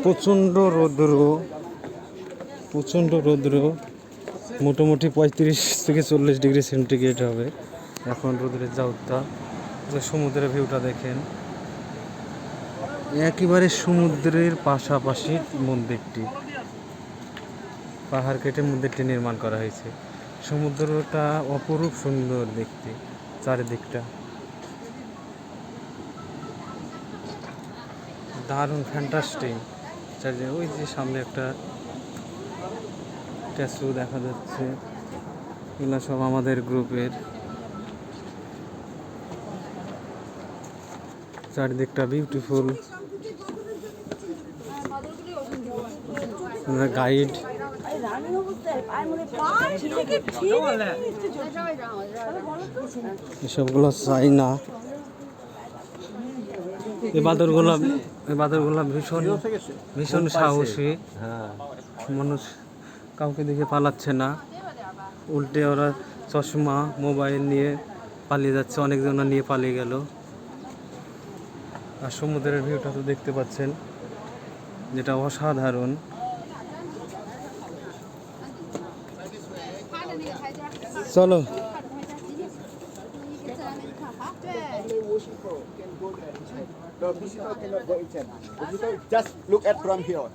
প্রচণ্ড রৌদ্র মোটামুটি 35 থেকে 40 ডিগ্রি সেন্টিগ্রেড হবে এখন রোদ্রের যা উত্তাপ। সমুদ্রের ভিউটা দেখেন, একেবারে সমুদ্রের পাশাপাশি মন্দিরটি, পাহাড় কেটে মন্দিরটি নির্মাণ করা হয়েছে। সমুদ্রটা অপরূপ সুন্দর দেখতে, চারিদিকটা দারুণ ফ্যান্টাস্টিক। ওই যে সামনে একটা স্ট্যাচু দেখা যাচ্ছে, এগুলো সব আমাদের গ্রুপের। চারিদিকটা বিউটিফুল। গাইড এসবগুলো চাই না। এই বাদরগুলো ভীষণ সাহসী মানুষ, কাউকে দেখে পালাচ্ছে না, উল্টে ওরা চশমা মোবাইল নিয়ে পালিয়ে যাচ্ছে, অনেকজন নিয়ে পালিয়ে গেল। আর সমুদ্রের ভিউটা তো দেখতে পাচ্ছেন, যেটা অসাধারণ। চলো The visitor cannot go inside. The visitor just look at from here.